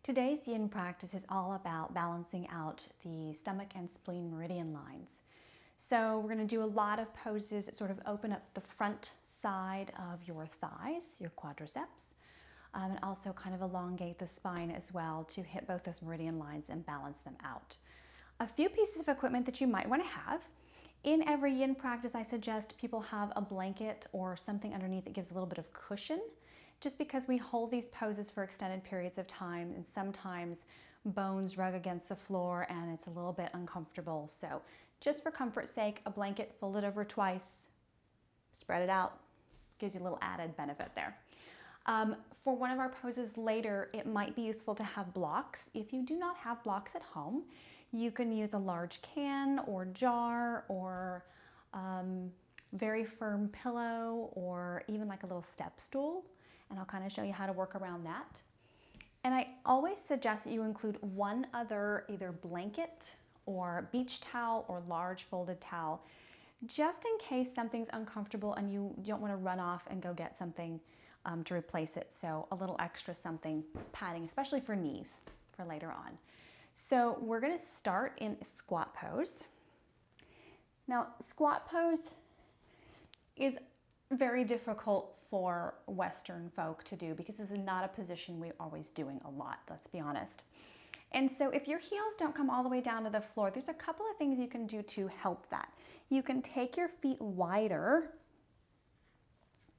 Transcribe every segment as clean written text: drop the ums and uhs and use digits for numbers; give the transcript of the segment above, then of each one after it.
Today's yin practice is all about balancing out the stomach and spleen meridian lines. So we're going to do a lot of poses that sort of open up the front side of your thighs, your quadriceps, and also kind of elongate the spine as well to hit both those meridian lines and balance them out. A few pieces of equipment that you might want to have. In every yin practice, I suggest people have a blanket or something underneath that gives a little bit of cushion, just because we hold these poses for extended periods of time and sometimes bones rug against the floor and it's a little bit uncomfortable. So just for comfort's sake, a blanket, fold it over twice, spread it out, gives you a little added benefit there. For one of our poses later, it might be useful to have blocks. If you do not have blocks at home, you can use a large can or jar or very firm pillow or even like a little step stool. And I'll kind of show you how to work around that. And I always suggest that you include one other either blanket or beach towel or large folded towel, just in case something's uncomfortable and you don't want to run off and go get something to replace it. So a little extra something, padding, especially for knees for later on. So we're going to start in squat pose. Now, squat pose is very difficult for Western folk to do because this is not a position we're always doing a lot, let's be honest. And so if your heels don't come all the way down to the floor, there's a couple of things you can do to help that. You can take your feet wider,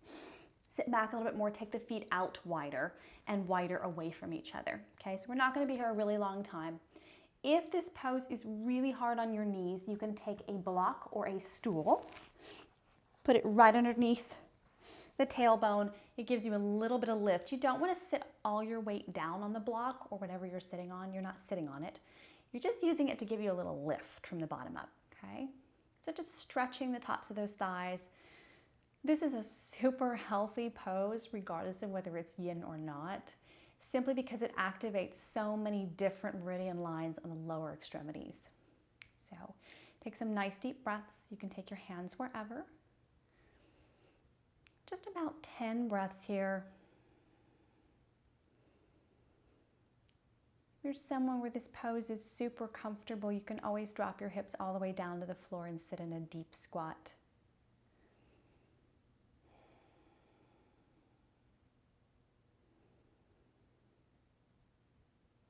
sit back a little bit more, take the feet out wider and wider away from each other. Okay, so we're not going to be here a really long time. If this pose is really hard on your knees, you can take a block or a stool, put it right underneath the tailbone. It gives you a little bit of lift. You don't want to sit all your weight down on the block or whatever you're sitting on. You're not sitting on it. You're just using it to give you a little lift from the bottom up, okay? So just stretching the tops of those thighs. This is a super healthy pose regardless of whether it's yin or not, simply because it activates so many different meridian lines on the lower extremities. So take some nice deep breaths. You can take your hands wherever. Just about 10 breaths here. If you're someone where this pose is super comfortable, you can always drop your hips all the way down to the floor and sit in a deep squat.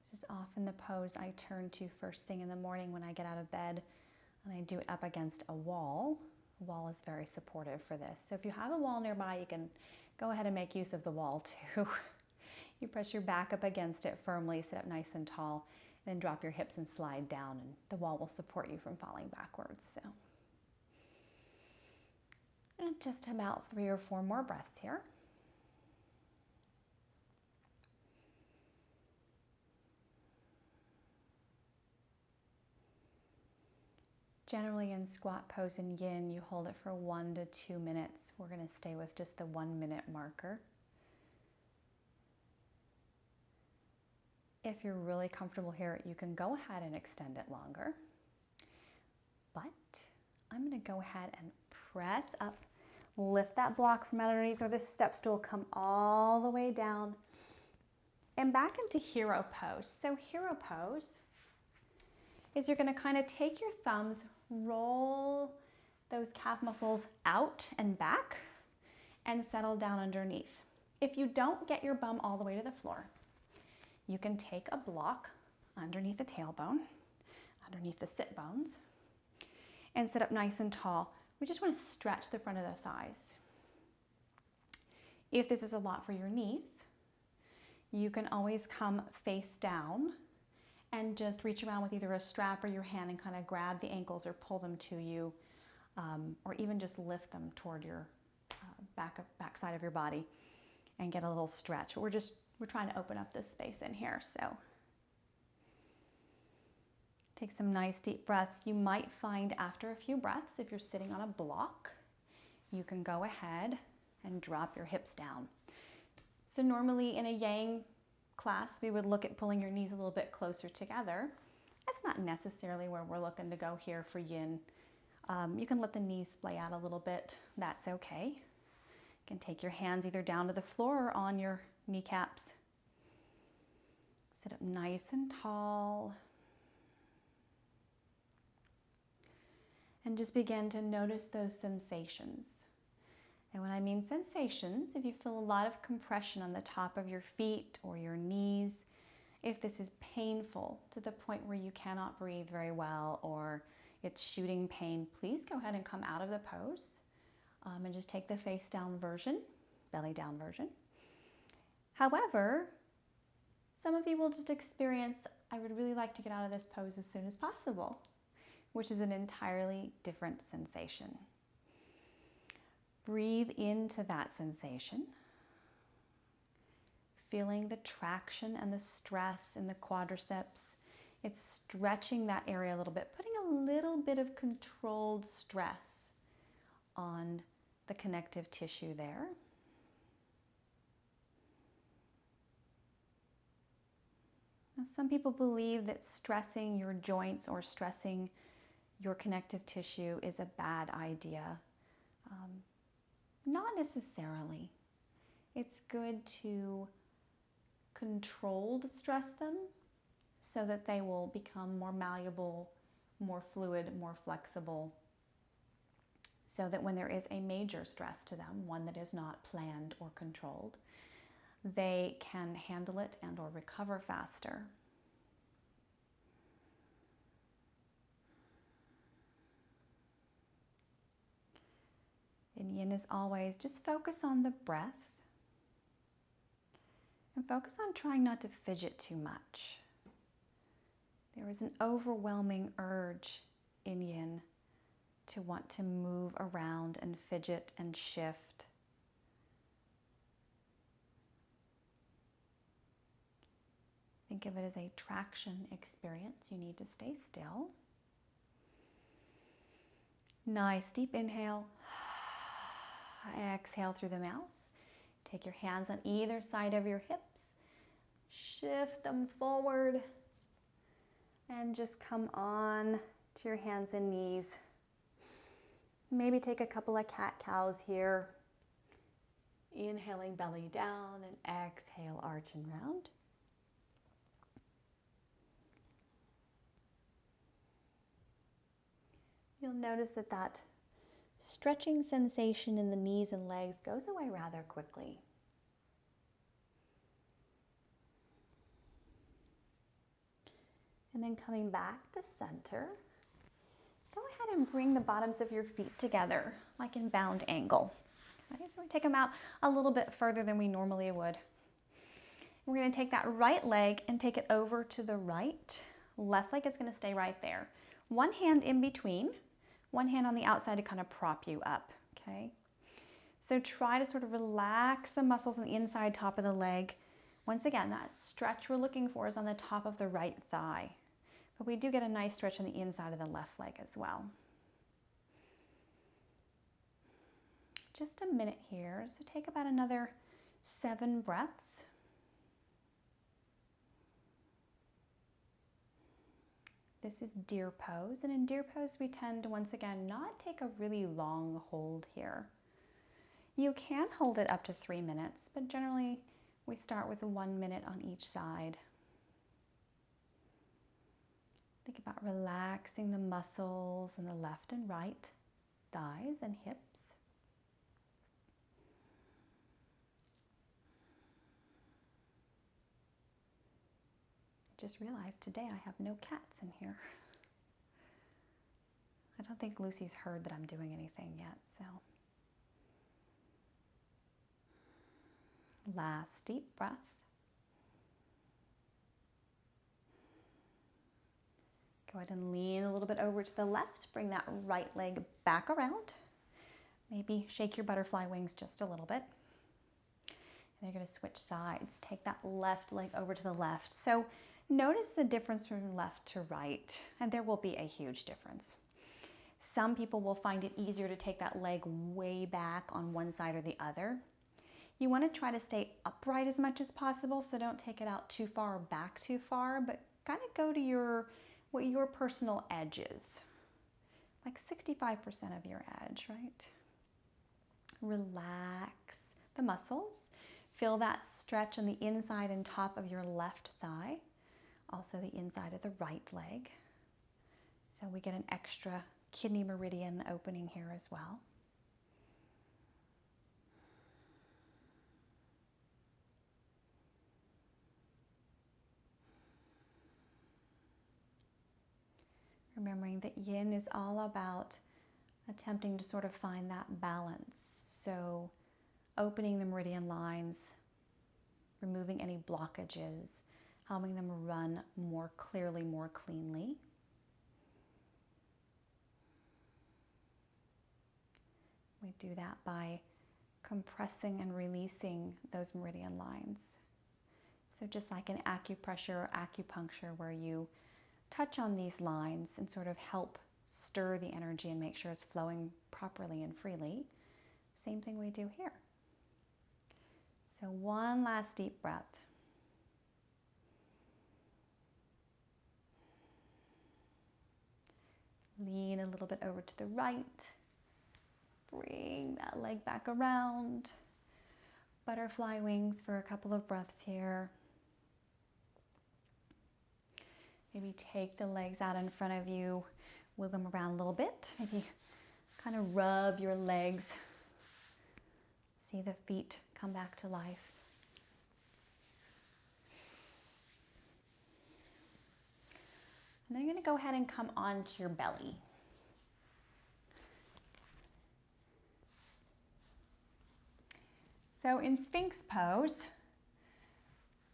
This is often the pose I turn to first thing in the morning when I get out of bed, and I do it up against a wall. The wall is very supportive for this. So if you have a wall nearby, you can go ahead and make use of the wall too. You press your back up against it firmly, sit up nice and tall, then drop your hips and slide down, and the wall will support you from falling backwards. So, and just about 3 or 4 more breaths here. Generally in squat pose in yin, you hold it for 1 to 2 minutes. We're going to stay with just the 1 minute marker. If you're really comfortable here, you can go ahead and extend it longer. But I'm going to go ahead and press up, lift that block from underneath or the step stool, come all the way down and back into hero pose. So hero pose is you're going to kind of take your thumbs, roll those calf muscles out and back, and settle down underneath. If you don't get your bum all the way to the floor, you can take a block underneath the tailbone, underneath the sit bones, and sit up nice and tall. We just want to stretch the front of the thighs. If this is a lot for your knees, you can always come face down and just reach around with either a strap or your hand and kind of grab the ankles or pull them to you, or even just lift them toward your back side of your body and get a little stretch. But we're trying to open up this space in here. So take some nice deep breaths. You might find after a few breaths, if you're sitting on a block, you can go ahead and drop your hips down. So normally in a yang class, we would look at pulling your knees a little bit closer together. That's not necessarily where we're looking to go here for yin. You can let the knees splay out a little bit. That's okay. You can take your hands either down to the floor or on your kneecaps. Sit up nice and tall. And just begin to notice those sensations. And when I mean sensations, if you feel a lot of compression on the top of your feet or your knees, if this is painful to the point where you cannot breathe very well or it's shooting pain, please go ahead and come out of the pose and just take the face down version, belly down version. However, some of you will just experience, I would really like to get out of this pose as soon as possible, which is an entirely different sensation. Breathe into that sensation, feeling the traction and the stress in the quadriceps. It's stretching that area a little bit, putting a little bit of controlled stress on the connective tissue there. Now, some people believe that stressing your joints or stressing your connective tissue is a bad idea. Not necessarily. It's good to controlled stress them so that they will become more malleable, more fluid, more flexible, so that when there is a major stress to them, one that is not planned or controlled, they can handle it and or recover faster. In yin, as always, just focus on the breath and focus on trying not to fidget too much. There is an overwhelming urge in yin to want to move around and fidget and shift. Think of it as a traction experience. You need to stay still. Nice deep inhale. Exhale through the mouth. Take your hands on either side of your hips. Shift them forward. And just come on to your hands and knees. Maybe take a couple of cat-cows here. Inhaling belly down and exhale arch and round. You'll notice that stretching sensation in the knees and legs goes away rather quickly. And then coming back to center, go ahead and bring the bottoms of your feet together, like in bound angle. Okay, so we take them out a little bit further than we normally would. We're going to take that right leg and take it over to the right. Left leg is going to stay right there. One hand in between, one hand on the outside to kind of prop you up, okay? So try to sort of relax the muscles on the inside top of the leg. Once again, that stretch we're looking for is on the top of the right thigh. But we do get a nice stretch on the inside of the left leg as well. Just a minute here, so take about another 7 breaths. This is deer pose, and in deer pose we tend to, once again, not take a really long hold here. You can hold it up to 3 minutes, but generally we start with 1 minute on each side. Think about relaxing the muscles in the left and right thighs and hips. Just realized today I have no cats in here. I don't think Lucy's heard that I'm doing anything yet, so. Last deep breath. Go ahead and lean a little bit over to the left. Bring that right leg back around. Maybe shake your butterfly wings just a little bit. And you're going to switch sides. Take that left leg over to the left. So notice the difference from left to right, and there will be a huge difference. Some people will find it easier to take that leg way back on one side or the other. You want to try to stay upright as much as possible, so don't take it out too far or back too far, but kind of go to what your personal edge is. Like 65% of your edge, right? Relax the muscles. Feel that stretch on the inside and top of your left thigh. also the inside of the right leg. So we get an extra kidney meridian opening here as well. Remembering that yin is all about attempting to sort of find that balance. So opening the meridian lines, removing any blockages, helping them run more clearly, more cleanly. We do that by compressing and releasing those meridian lines. So just like in acupressure or acupuncture, where you touch on these lines and sort of help stir the energy and make sure it's flowing properly and freely, same thing we do here. So one last deep breath. Lean a little bit over to the right. Bring that leg back around. Butterfly wings for a couple of breaths here. Maybe take the legs out in front of you, wiggle them around a little bit. Maybe kind of rub your legs. See the feet come back to life. And then you're going to go ahead and come onto your belly. So in Sphinx pose,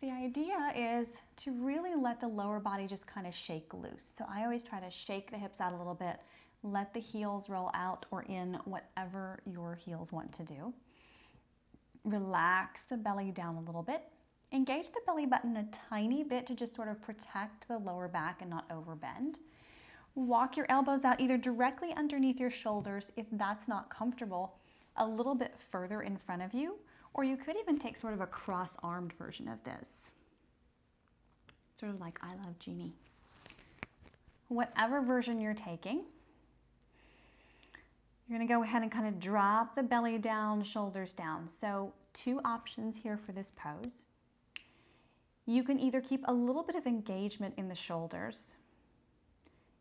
the idea is to really let the lower body just kind of shake loose. So I always try to shake the hips out a little bit, let the heels roll out or in, whatever your heels want to do. Relax the belly down a little bit. Engage the belly button a tiny bit to just sort of protect the lower back and not overbend. Walk your elbows out either directly underneath your shoulders if that's not comfortable, a little bit further in front of you, or you could even take sort of a cross-armed version of this. Sort of like I Love Jeannie. Whatever version you're taking, you're gonna go ahead and kind of drop the belly down, shoulders down. So 2 options here for this pose. You can either keep a little bit of engagement in the shoulders.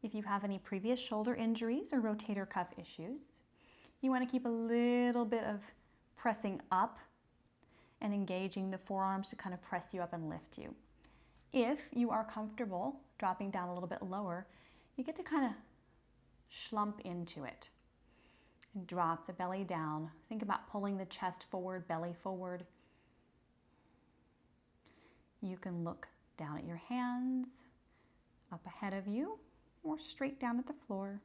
If you have any previous shoulder injuries or rotator cuff issues, you wanna keep a little bit of pressing up and engaging the forearms to kind of press you up and lift you. If you are comfortable dropping down a little bit lower, you get to kind of slump into it and drop the belly down. Think about pulling the chest forward, belly forward. You can look down at your hands, up ahead of you, or straight down at the floor.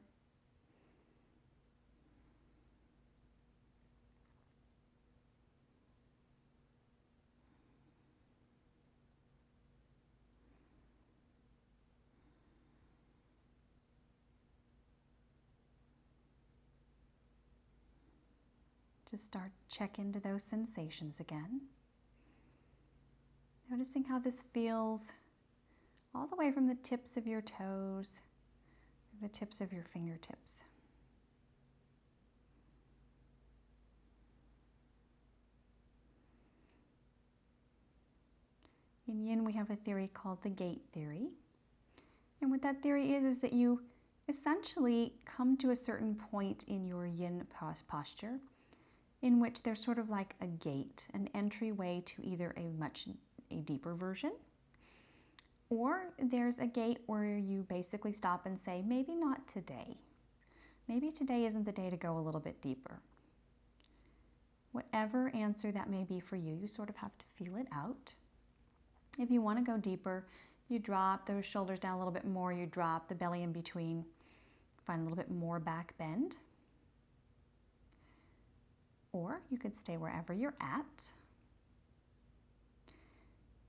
Just start check into those sensations again. Noticing how this feels all the way from the tips of your toes to the tips of your fingertips. In Yin, we have a theory called the gate theory. And what that theory is that you essentially come to a certain point in your Yin posture in which there's sort of like a gate, an entryway to either a deeper version, or there's a gate where you basically stop and say, maybe not today. Maybe today isn't the day to go a little bit deeper. Whatever answer that may be for you, you sort of have to feel it out. If you want to go deeper, you drop those shoulders down a little bit more, you drop the belly in between, find a little bit more back bend. Or you could stay wherever you're at.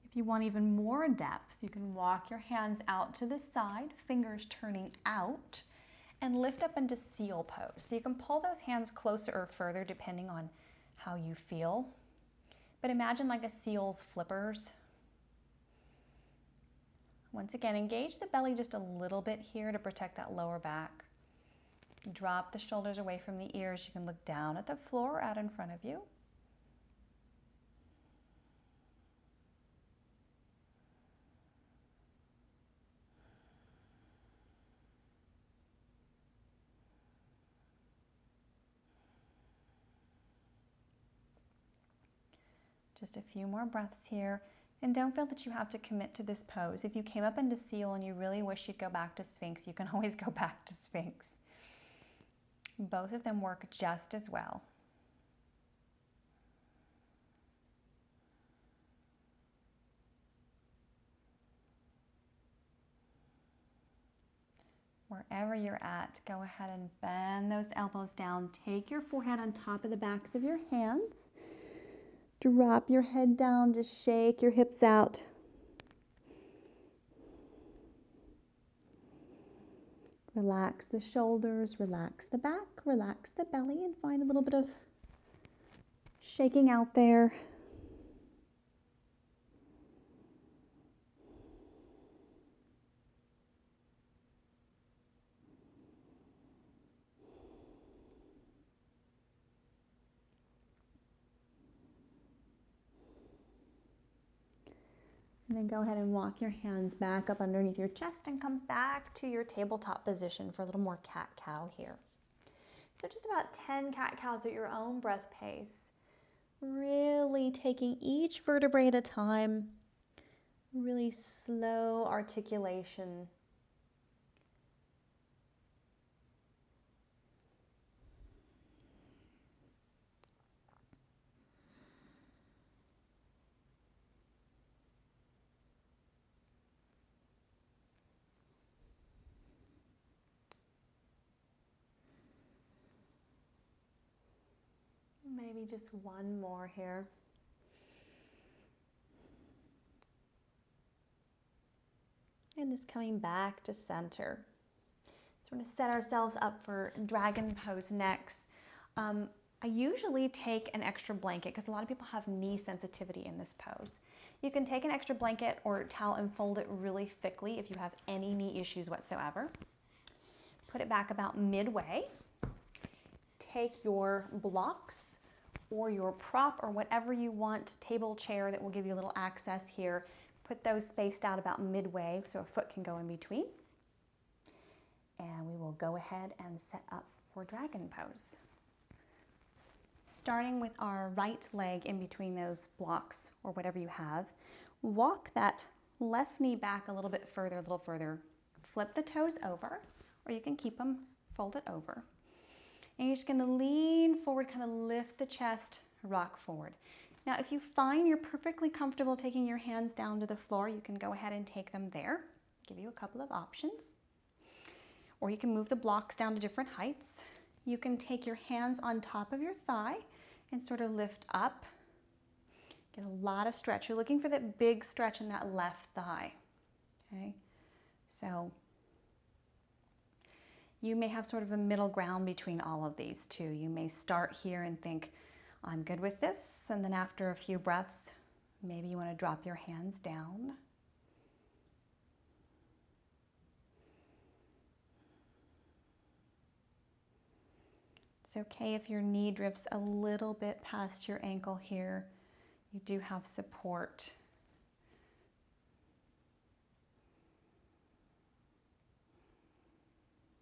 If you want even more depth, you can walk your hands out to the side, fingers turning out, and lift up into seal pose. So you can pull those hands closer or further depending on how you feel. But imagine like a seal's flippers. Once again, engage the belly just a little bit here to protect that lower back. Drop the shoulders away from the ears. You can look down at the floor out in front of you. Just a few more breaths here. And don't feel that you have to commit to this pose. If you came up into seal and you really wish you'd go back to Sphinx, you can always go back to Sphinx. Both of them work just as well. Wherever you're at, go ahead and bend those elbows down. Take your forehead on top of the backs of your hands. Drop your head down, just shake your hips out. Relax the shoulders, relax the back, relax the belly, and find a little bit of shaking out there. And then go ahead and walk your hands back up underneath your chest and come back to your tabletop position for a little more cat-cow here. So just about 10 cat-cows at your own breath pace. Really taking each vertebrae at a time. Really slow articulation. Maybe just one more here. And just coming back to center. So we're going to set ourselves up for dragon pose next. I usually take an extra blanket because a lot of people have knee sensitivity in this pose. You can take an extra blanket or towel and fold it really thickly if you have any knee issues whatsoever. Put it back about midway. Take your blocks or your prop or whatever you want, table, chair that will give you a little access here. Put those spaced out about midway so a foot can go in between. And we will go ahead and set up for dragon pose. Starting with our right leg in between those blocks or whatever you have, walk that left knee back a little bit further, a little further. Flip the toes over, or you can keep them folded over. And you're just going to lean forward, kind of lift the chest, rock forward. Now, if you find you're perfectly comfortable taking your hands down to the floor, you can go ahead and take them there. I'll give you a couple of options. Or you can move the blocks down to different heights. You can take your hands on top of your thigh and sort of lift up. Get a lot of stretch. You're looking for that big stretch in that left thigh. Okay, so you may have sort of a middle ground between all of these two. You may start here and think, I'm good with this. And then after a few breaths, maybe you want to drop your hands down. It's okay if your knee drifts a little bit past your ankle here. You do have support.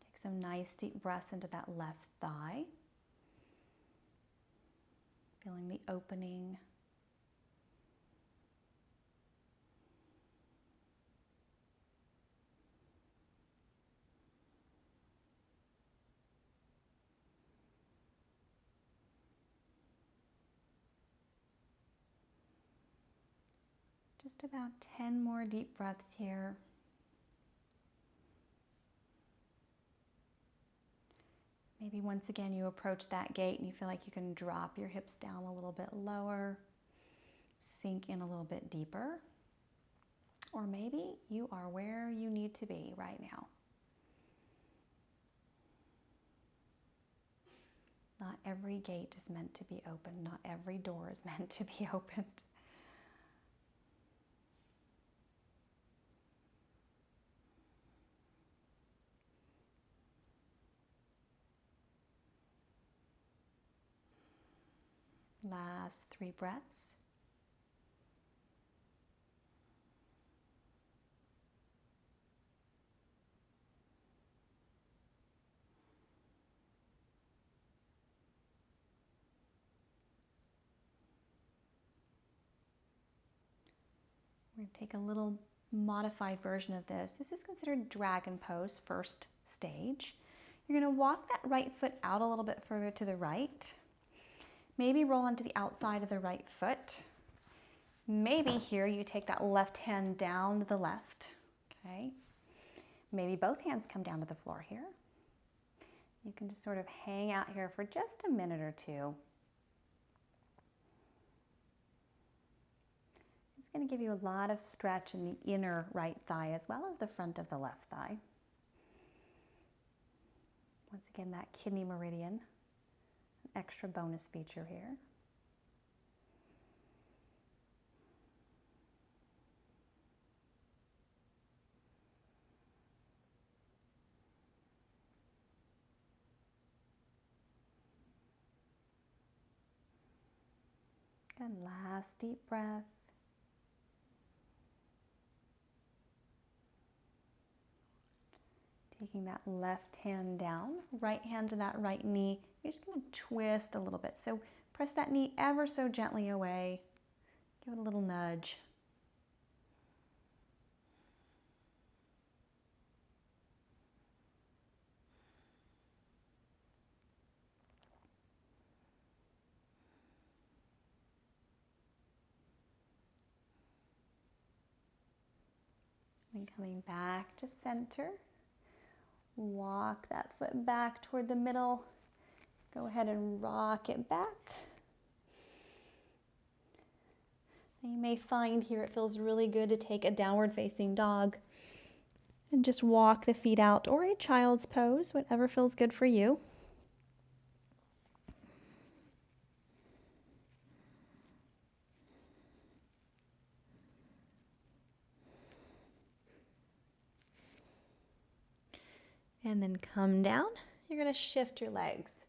Take some nice deep breaths into that left thigh. Feeling the opening. Just about 10 more deep breaths here. Maybe once again you approach that gate and you feel like you can drop your hips down a little bit lower, sink in a little bit deeper. Or maybe you are where you need to be right now. Not every gate is meant to be open. Not every door is meant to be opened. Last 3 breaths. We're going to take a little modified version of this. This is considered dragon pose, first stage. You're going to walk that right foot out a little bit further to the right. Maybe roll onto the outside of the right foot. Maybe here you take that left hand down to the left, okay? Maybe both hands come down to the floor here. You can just sort of hang out here for just a minute or two. It's going to give you a lot of stretch in the inner right thigh as well as the front of the left thigh. Once again, that kidney meridian, an extra bonus feature here. And last deep breath. Taking that left hand down, right hand to that right knee. You're just going to twist a little bit. So press that knee ever so gently away. Give it a little nudge. And coming back to center. Walk that foot back toward the middle. Go ahead and rock it back. Now you may find here it feels really good to take a downward facing dog and just walk the feet out, or a child's pose, whatever feels good for you. And then come down. You're going to shift your legs.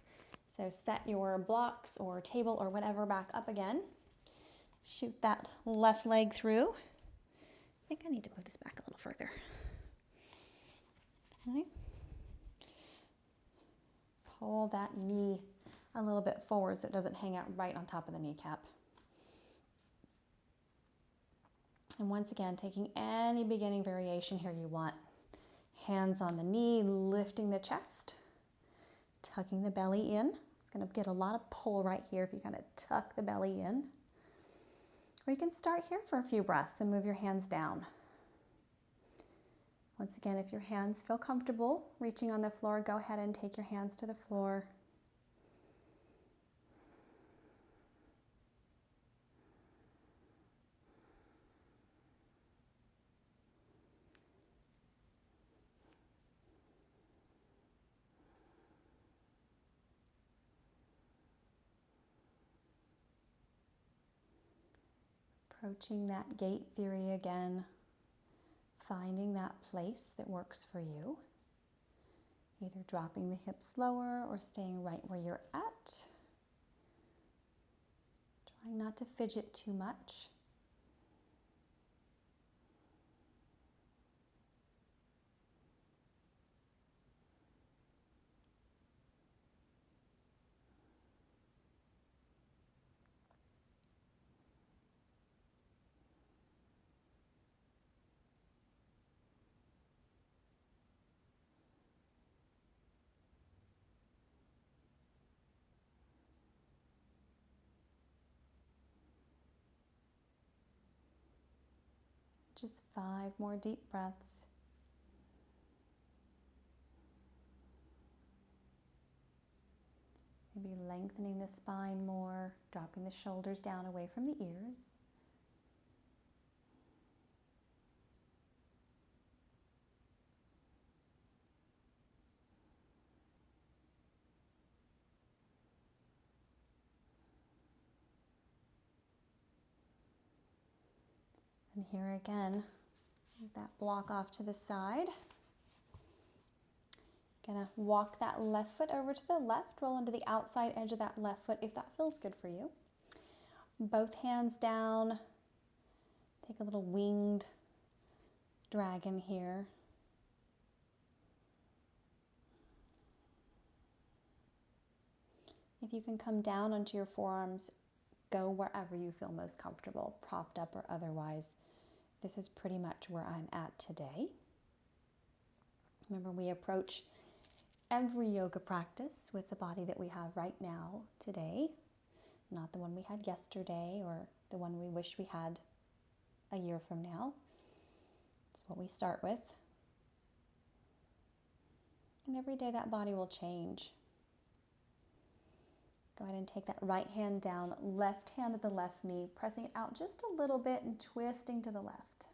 So set your blocks or table or whatever back up again. Shoot that left leg through. I think I need to move this back a little further. Okay. Pull that knee a little bit forward so it doesn't hang out right on top of the kneecap. And once again, taking any beginning variation here you want. Hands on the knee, lifting the chest, tucking the belly in. It's going to get a lot of pull right here if you kind of tuck the belly in. Or you can start here for a few breaths and move your hands down. Once again, if your hands feel comfortable reaching on the floor, go ahead and take your hands to the floor. Approaching that gate theory again, finding that place that works for you. Either dropping the hips lower or staying right where you're at. Trying not to fidget too much. Just 5 more deep breaths. Maybe lengthening the spine more, dropping the shoulders down away from the ears. And here again, move that block off to the side. Gonna walk that left foot over to the left, roll into the outside edge of that left foot if that feels good for you. Both hands down. Take a little winged dragon here. If you can come down onto your forearms, go wherever you feel most comfortable, propped up or otherwise. This is pretty much where I'm at today. Remember, we approach every yoga practice with the body that we have right now today, not the one we had yesterday or the one we wish we had a year from now. It's what we start with. And every day that body will change. Go ahead and take that right hand down, left hand to the left knee, pressing it out just a little bit and twisting to the left.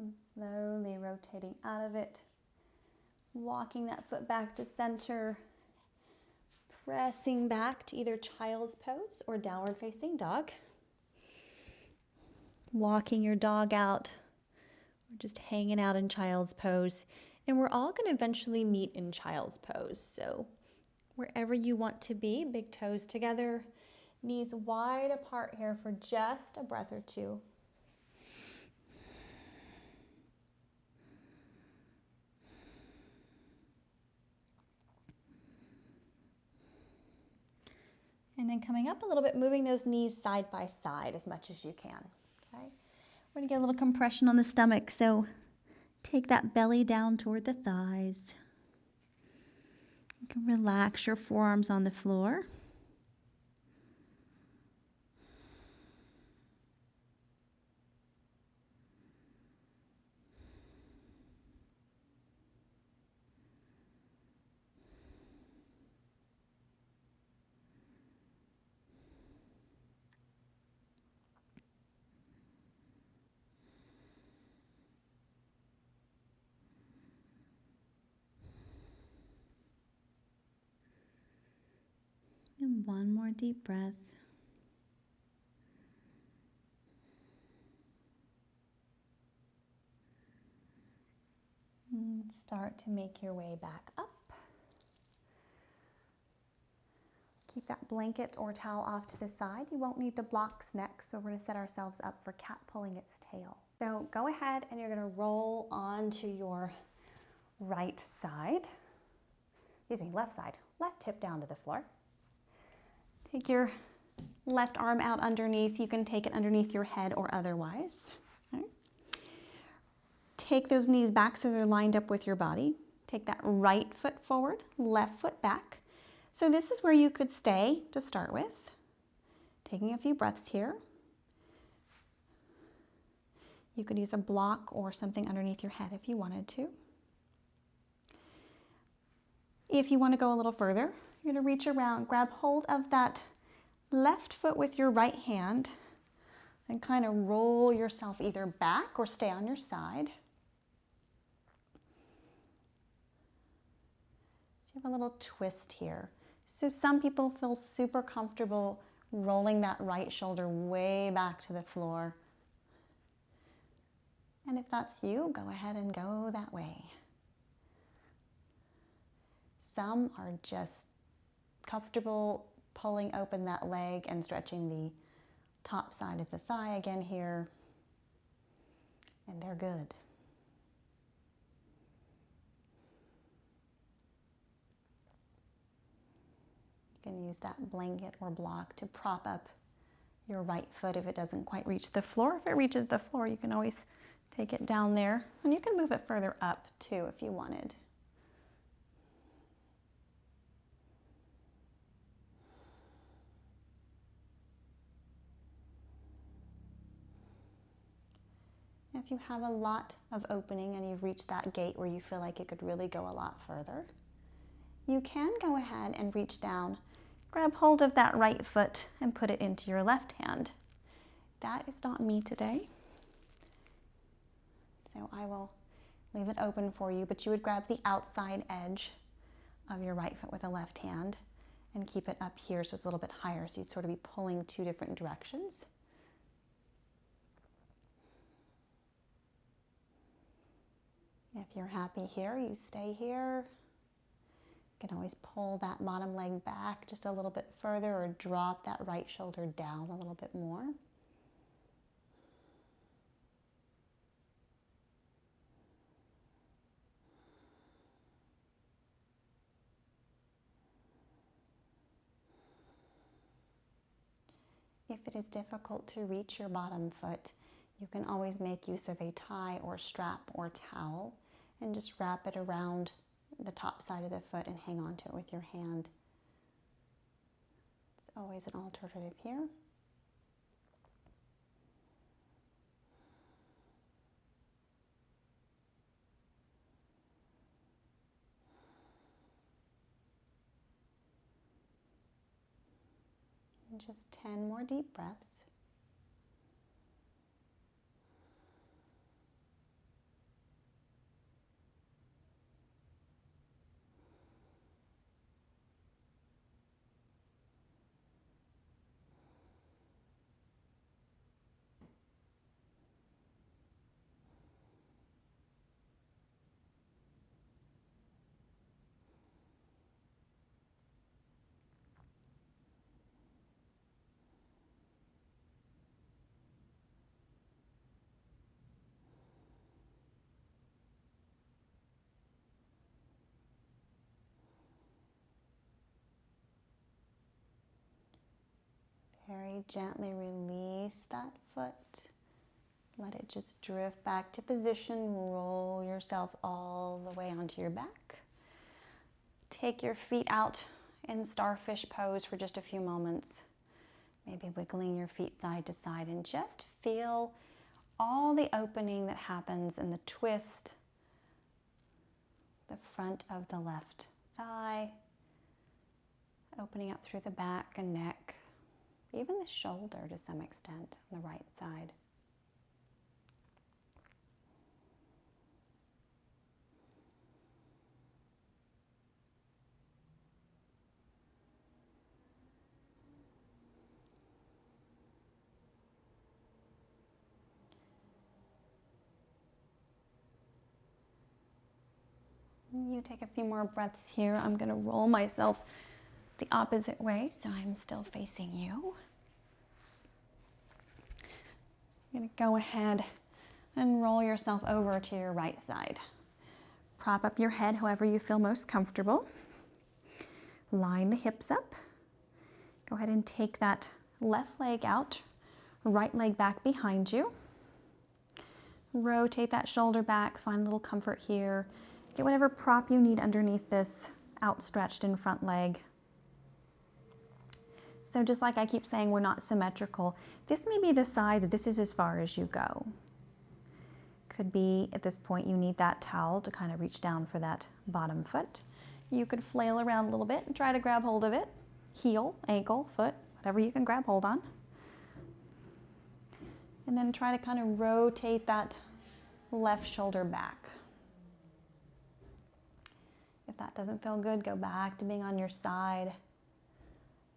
And slowly rotating out of it, walking that foot back to center, pressing back to either child's pose or downward facing dog. Walking your dog out, or just hanging out in child's pose. And we're all going to eventually meet in child's pose. So wherever you want to be, big toes together, knees wide apart here for just a breath or two. And then coming up a little bit, moving those knees side by side as much as you can. Okay? We're going to get a little compression on the stomach, so take that belly down toward the thighs. You can relax your forearms on the floor. And one more deep breath. And start to make your way back up. Keep that blanket or towel off to the side. You won't need the blocks next, so we're going to set ourselves up for cat pulling its tail. So go ahead and you're going to roll onto your right side. Left side. Left hip down to the floor. Take your left arm out underneath. You can take it underneath your head or otherwise. Okay. Take those knees back so they're lined up with your body. Take that right foot forward, left foot back. So this is where you could stay to start with. Taking a few breaths here. You could use a block or something underneath your head if you wanted to. If you want to go a little further, you're going to reach around, grab hold of that left foot with your right hand and kind of roll yourself either back or stay on your side. So you have a little twist here. So some people feel super comfortable rolling that right shoulder way back to the floor. And if that's you, go ahead and go that way. Some are just comfortable pulling open that leg and stretching the top side of the thigh again here. And they're good. You can use that blanket or block to prop up your right foot if it doesn't quite reach the floor. If it reaches the floor, you can always take it down there. And you can move it further up too if you wanted. If you have a lot of opening and you've reached that gate where you feel like it could really go a lot further, you can go ahead and reach down, grab hold of that right foot and put it into your left hand. That is not me today. So I will leave it open for you, but you would grab the outside edge of your right foot with the left hand and keep it up here so it's a little bit higher, so you'd sort of be pulling two different directions. If you're happy here, you stay here. You can always pull that bottom leg back just a little bit further or drop that right shoulder down a little bit more. If it is difficult to reach your bottom foot, you can always make use of a tie or strap or towel and just wrap it around the top side of the foot and hang on to it with your hand. It's always an alternative here. And just 10 more deep breaths. Very gently release that foot. Let it just drift back to position. Roll yourself all the way onto your back. Take your feet out in starfish pose for just a few moments. Maybe wiggling your feet side to side and just feel all the opening that happens in the twist, the front of the left thigh, opening up through the back and neck. Even the shoulder to some extent on the right side. You take a few more breaths here. I'm going to roll myself the opposite way, so I'm still facing you. You're going to go ahead and roll yourself over to your right side. Prop up your head however you feel most comfortable. Line the hips up. Go ahead and take that left leg out, right leg back behind you. Rotate that shoulder back, find a little comfort here. Get whatever prop you need underneath this outstretched in front leg. So just like I keep saying, we're not symmetrical. This may be the side that this is as far as you go. Could be at this point you need that towel to kind of reach down for that bottom foot. You could flail around a little bit and try to grab hold of it. Heel, ankle, foot, whatever you can grab hold on. And then try to kind of rotate that left shoulder back. If that doesn't feel good, go back to being on your side,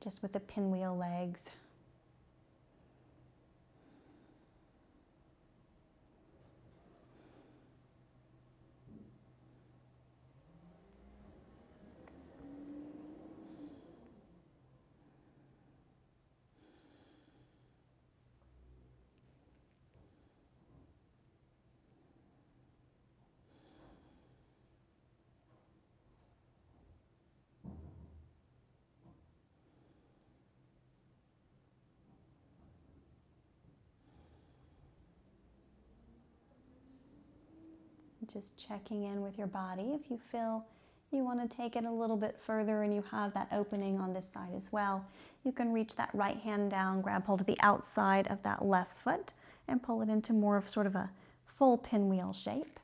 just with the pinwheel legs. Just checking in with your body. If you feel you want to take it a little bit further and you have that opening on this side as well, you can reach that right hand down, grab hold of the outside of that left foot and pull it into more of sort of a full pinwheel shape.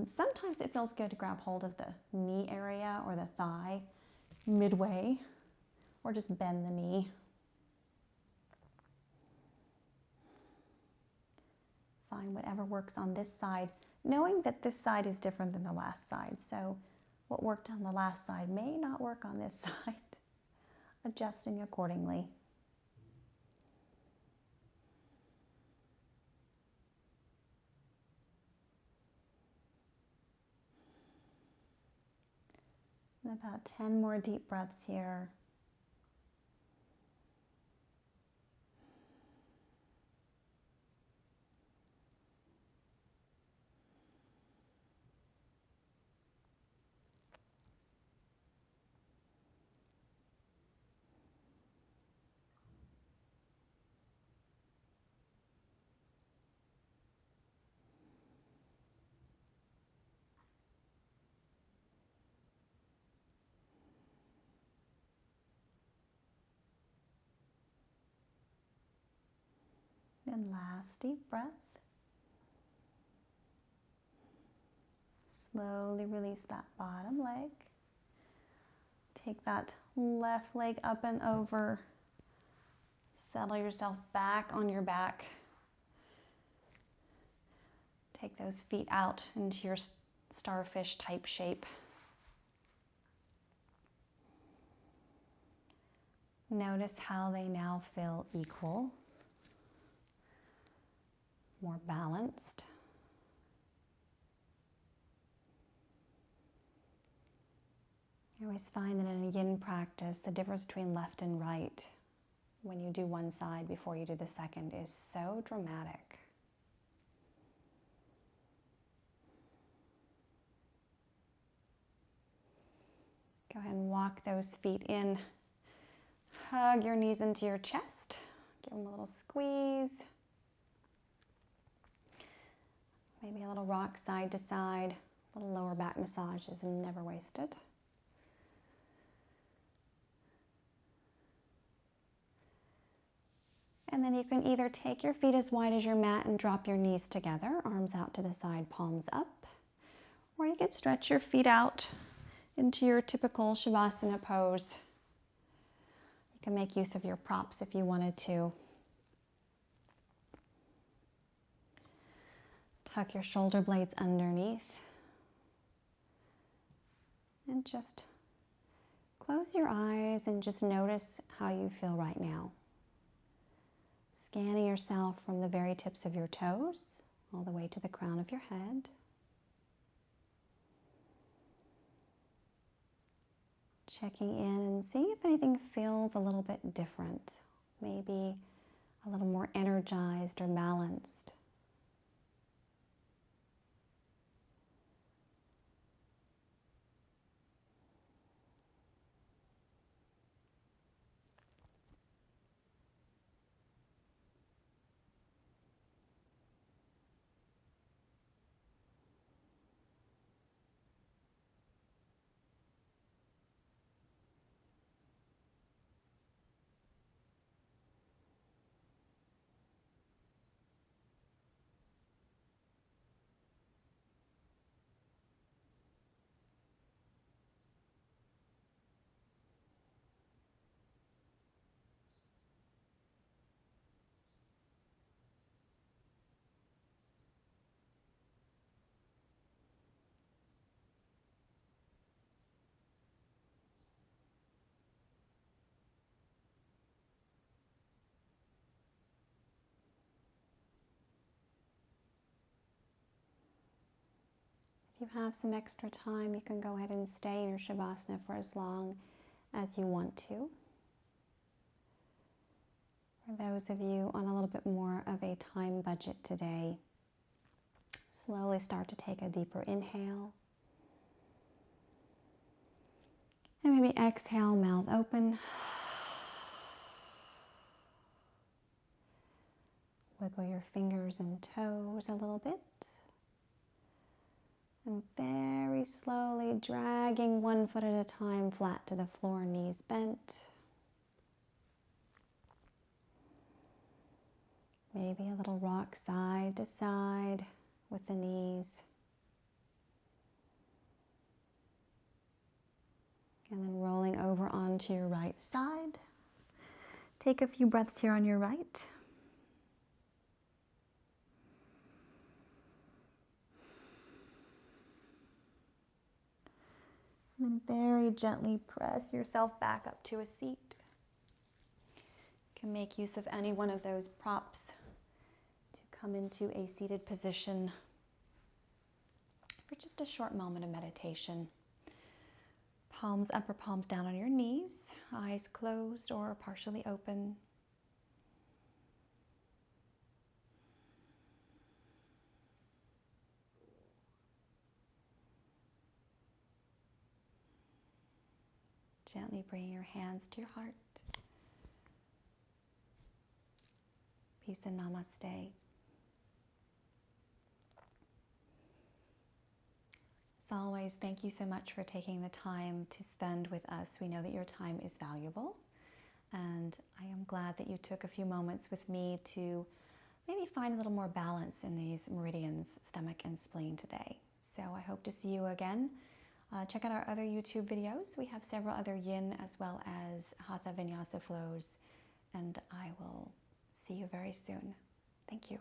Sometimes it feels good to grab hold of the knee area or the thigh midway, or just bend the knee. Find whatever works on this side, knowing that this side is different than the last side. So what worked on the last side may not work on this side. Adjusting accordingly. About 10 more deep breaths here. And last deep breath. Slowly release that bottom leg. Take that left leg up and over. Settle yourself back on your back. Take those feet out into your starfish type shape. Notice how they now feel equal, more balanced. I always find that in a yin practice, the difference between left and right, when you do one side before you do the second, is so dramatic. Go ahead and walk those feet in. Hug your knees into your chest. Give them a little squeeze. Maybe a little rock side to side. A little lower back massage is never wasted. And then you can either take your feet as wide as your mat and drop your knees together, arms out to the side, palms up. Or you could stretch your feet out into your typical Shavasana pose. You can make use of your props if you wanted to. Tuck your shoulder blades underneath. And just close your eyes and just notice how you feel right now. Scanning yourself from the very tips of your toes all the way to the crown of your head. Checking in and seeing if anything feels a little bit different, maybe a little more energized or balanced. If you have some extra time, you can go ahead and stay in your Shavasana for as long as you want to. For those of you on a little bit more of a time budget today, slowly start to take a deeper inhale. And maybe exhale, mouth open. Wiggle your fingers and toes a little bit. And very slowly dragging one foot at a time flat to the floor, knees bent. Maybe a little rock side to side with the knees. And then rolling over onto your right side. Take a few breaths here on your right. And then very gently press yourself back up to a seat. You can make use of any one of those props to come into a seated position for just a short moment of meditation. Palms, upper palms down on your knees, eyes closed or partially open. Gently bring your hands to your heart. Peace and namaste. As always, thank you so much for taking the time to spend with us. We know that your time is valuable, and I am glad that you took a few moments with me to maybe find a little more balance in these meridians, stomach and spleen today. So I hope to see you again. Check out our other YouTube videos. We have several other yin as well as hatha vinyasa flows, and I will see you very soon. Thank you.